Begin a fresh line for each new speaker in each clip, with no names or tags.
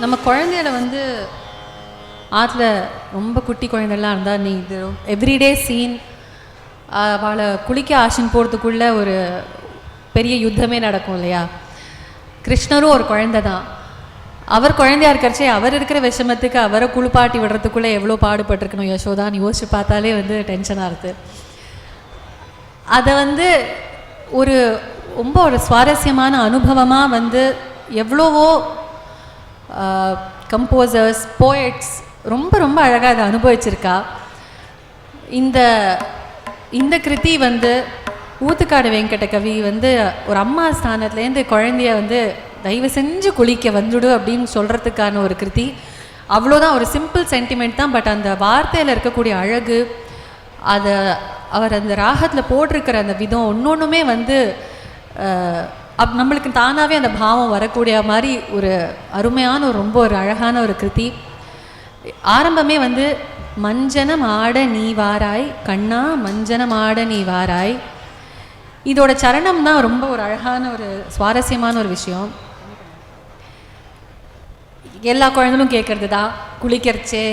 நம்ம குழந்தையில வந்து ஆற்றுல ரொம்ப குட்டி குழந்தைலாம் இருந்தால் நீ இது எவ்ரிடே சீன் அவளை குளிக்க ஆசின் போகிறதுக்குள்ளே ஒரு பெரிய யுத்தமே நடக்கும் இல்லையா. கிருஷ்ணரும் ஒரு குழந்தை தான். அவர் குழந்தையா இருக்கிறச்சே அவர் இருக்கிற விஷமத்துக்கு அவரை குளிப்பாட்டி விடுறதுக்குள்ளே எவ்வளோ பாடுபட்டிருக்கணும் யசோதான்னு யோசிச்சு பார்த்தாலே வந்து டென்ஷனாக இருக்குது. அதை வந்து ஒரு ரொம்ப ஒரு சுவாரஸ்யமான அனுபவமாக வந்து எவ்வளவோ கம்போசர்ஸ் போயட்ஸ் ரொம்ப ரொம்ப அழகாக அதை அனுபவிச்சிருக்கா. இந்த கிருதி வந்து ஊத்துக்காடு வெங்கட கவி வந்து ஒரு அம்மா ஸ்தானத்துலேருந்து குழந்தைய வந்து தயவு செஞ்சு குளிக்க வந்துடு அப்படின்னு சொல்கிறதுக்கான ஒரு கிருதி. அவ்வளோதான், ஒரு சிம்பிள் சென்டிமெண்ட் தான். பட் அந்த வார்த்தையில் இருக்கக்கூடிய அழகு, அதை அவர் அந்த ராகத்தில் போட்டிருக்கிற அந்த விதம் ஒன்றொன்றுமே வந்து நம்மளுக்கு தானாகவே அந்த பாவம் வரக்கூடிய மாதிரி ஒரு அருமையான ஒரு ரொம்ப ஒரு அழகான ஒரு கிருதி. ஆரம்பமே வந்து மஞ்சனம் ஆட நீ வாராய் கண்ணா மஞ்சனம் ஆட நீ வாராய். இதோட சரணம் தான் ரொம்ப ஒரு அழகான ஒரு சுவாரஸ்யமான ஒரு விஷயம். எல்லா குழந்தைகளும் கேட்கறது தான், குளிக்கிறச்சே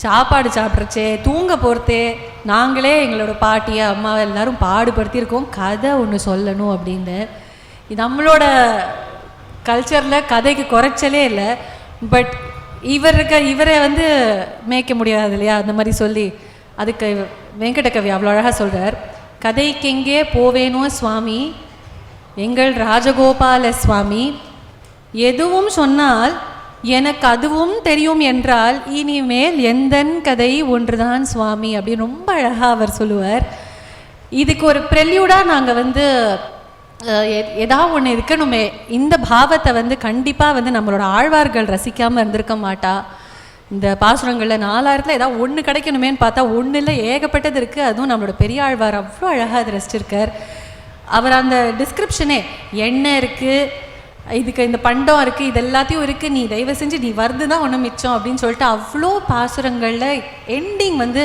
சாப்பாடு சாப்பிட்றச்சே தூங்க போகிறதே நாங்களே எங்களோட பாட்டியை அம்மாவை எல்லாரும் பாடுபடுத்தியிருக்கோம் கதை ஒன்று சொல்லணும் அப்படின்னு. இது நம்மளோட கல்ச்சரில் கதைக்கு குறைச்சலே இல்லை. பட் இவரை வந்து மேய்க்க முடியாது இல்லையா, அந்த மாதிரி சொல்லி அதுக்கு வெங்கட கவி அவ்வளோ அழகாக சொல்கிறார். கதைக்கெங்கே போவேனோ சுவாமி எங்கள் ராஜகோபால சுவாமி, எதுவும் சொன்னால் எனக்கு அதுவும் தெரியும் என்றால் இனிமேல் எந்தன் கதை ஒன்றுதான் சுவாமி அப்படின்னு ரொம்ப அழகாக அவர் சொல்லுவார். இதுக்கு ஒரு ப்ரெல்யூடாக நாங்கள் வந்து ஏதாவது ஒன்று இருக்கணுமே. இந்த பாவத்தை வந்து கண்டிப்பாக வந்து நம்மளோட ஆழ்வார்கள் ரசிக்காமல் இருந்திருக்க மாட்டா. இந்த பாசுரங்களில் 4000 ஏதாவது ஒன்று கிடைக்கணுமேன்னு பார்த்தா ஒன்று இல்லை, ஏகப்பட்டது இருக்குது. அதுவும் நம்மளோட பெரிய ஆழ்வார் அவ்வளோ அழகாக அதை ரசிச்சிருக்கார். அவர் அந்த டிஸ்கிரிப்ஷனே எண்ணெய் இருக்குது, இதுக்கு இந்த பண்டம் இருக்குது, இது எல்லாத்தையும் இருக்குது, நீ தயவு செஞ்சு நீ வருது தான் ஒன்று மிச்சம் அப்படின்னு சொல்லிட்டு அவ்வளோ பாசுரங்களில் எண்டிங் வந்து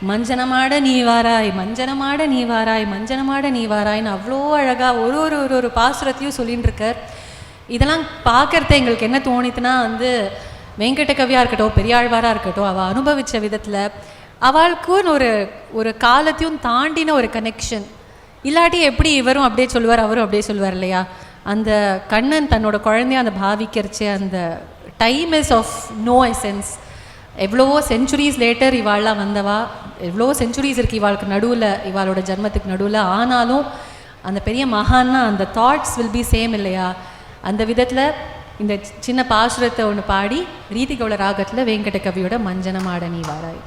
மஞ்சனமாட நீ வாராய் மஞ்சனமாட நீ வாராய் மஞ்சனமாட நீ வாராய்ன்னு அவ்வளோ அழகாக ஒரு ஒரு ஒரு ஒரு பாசுரத்தையும் சொல்லின்னு இருக்கார். இதெல்லாம் பார்க்குறத எங்களுக்கு என்ன தோணித்துனா வந்து வெங்கட கவியாக இருக்கட்டும் பெரியாழ்வாராக இருக்கட்டும் அவள் அனுபவித்த விதத்தில் அவளுக்குன்னு ஒரு காலத்தையும் தாண்டின ஒரு கனெக்ஷன். இல்லாட்டி எப்படி இவரும் அப்படியே சொல்லுவார் அவரும் அப்படியே சொல்லுவார் இல்லையா. அந்த கண்ணன் தன்னோட குழந்தைய அந்த பாவிக்கிறச்சு அந்த time is of no essence. எவ்வளவோ செஞ்சுரிஸ் லேட்டர் இவாள்லாம் வந்தவா, எவ்வளோ செஞ்சுரிஸ் இருக்குது இவாளுக்கு நடுவில், இவாளோட ஜன்மத்துக்கு நடுவில். ஆனாலும் அந்த பெரிய மகான்னா அந்த தாட்ஸ் வில் பி சேம் இல்லையா. அந்த விதத்தில் இந்த சின்ன பாசுரத்தை ஒன்று பாடி ரீதிகௌள ராகத்தில் வெங்கட கவியோட மஞ்சனமாட நீ வாராய்.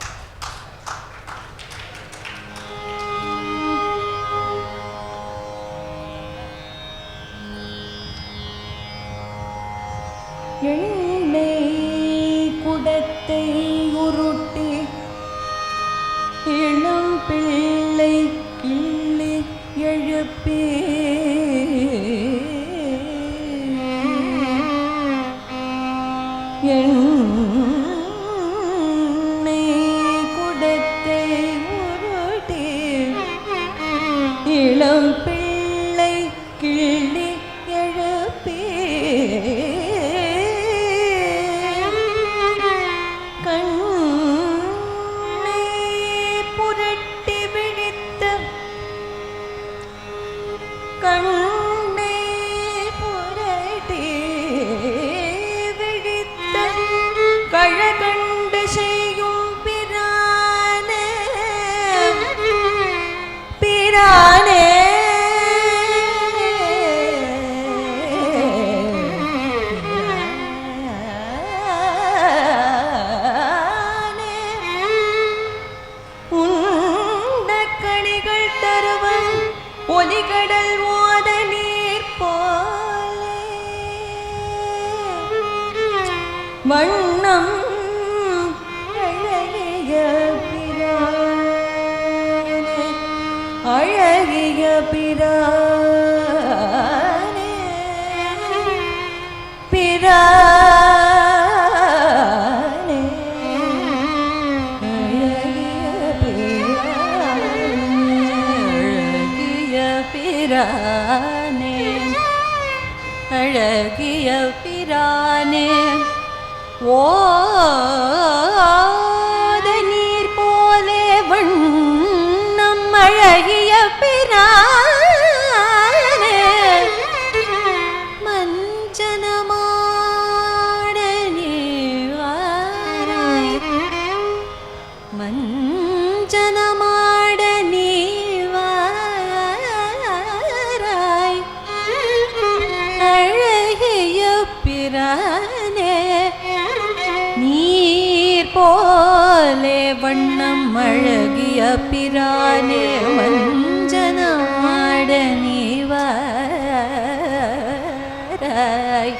எண்ணெய் குடத்தை உருட்டி இளம் பிள்ளை கிள்ளி எழுப்பி எண்ணெய் குடத்தை உருட்டி இளம் பிள்ளை கிள்ளி எழுப்பி கழகண்டு செய்யும் பிரானே பிரானே உண்ட கணிகள் தருவன் ஒலிகடல் ஓத நீர் போலே வண்ணம் அழகிய பிரானே அழகிய பிரானே பிரானே
அழகிய பிரானே அழகிய பிரானே
ஓத நீர் போலே வண்ணம் அழகிய பிரானே மஞ்சனமாட நீவாராய் மஞ்சனமாட நீவாராய் அழகிய பிரானே நீர் போலே வண்ணம் அழகிய பிரானே மஞ்சனமாட நீவாராய்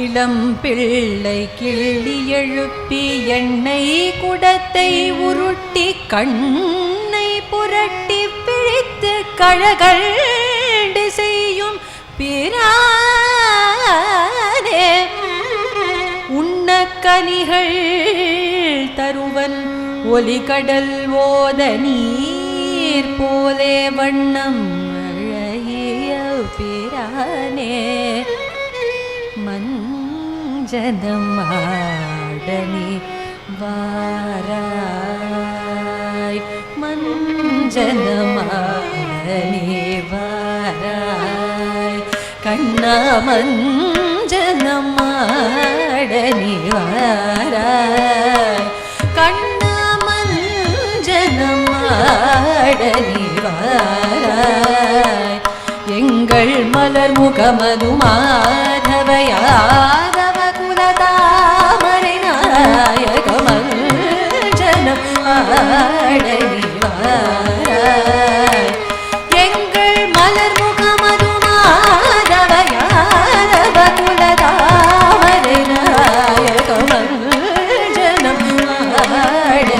இளம் பிள்ளை கிள்ளி எழுப்பி எண்ணெய் குடத்தை உருட்டி கண்ணை புரட்டி பிழித்து கழகண்டு செய்யும் பிரானே உண்ணக்கனிகள் தருவன் ஒலிகடல் ஓத நீர் போலே வண்ணம் அழகிய பிரானே மஞ்சனம் ஆடனி வாராய் மஞ்சனம் ஆடனி வாராய் கண்ணா மஞ்சனம் ஆடனி வாராய் கண்ணா மஞ்சனம் ஆடனி வாராய் எங்கள் மலர் முகமது மாதவ யாதவ குலதாமரை நாயக மஞ்சனம் ஆடனி வாராய் எங்கள் மலர் முகமது மாதவ யாதவ குலதாமரை நாயக மஞ்சனம் ஆடனி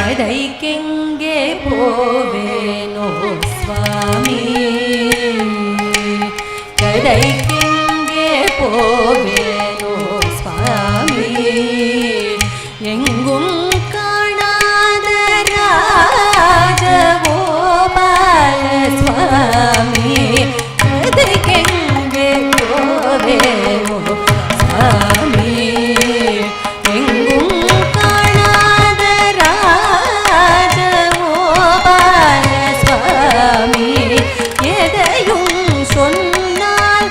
கதைக்கெங்கே போவேனோ சுவாமி கதைக்கெங்கே போவேனோ சுவாமி எங்கும் காணாத ராஜகோபால சுவாமி கதைக்கெங்கே போவேனோ சுவாமி எங்கும் காணாத ராஜகோபால சுவாமி எதையும் சொன்னால்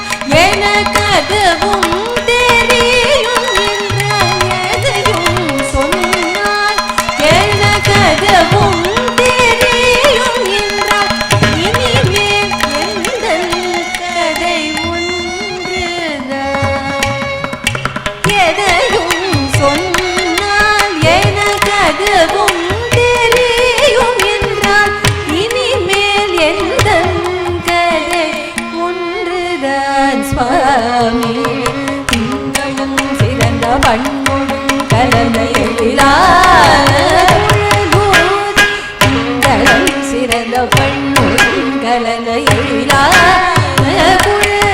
கண்ணுடன் கலந்த எழிலான குழல்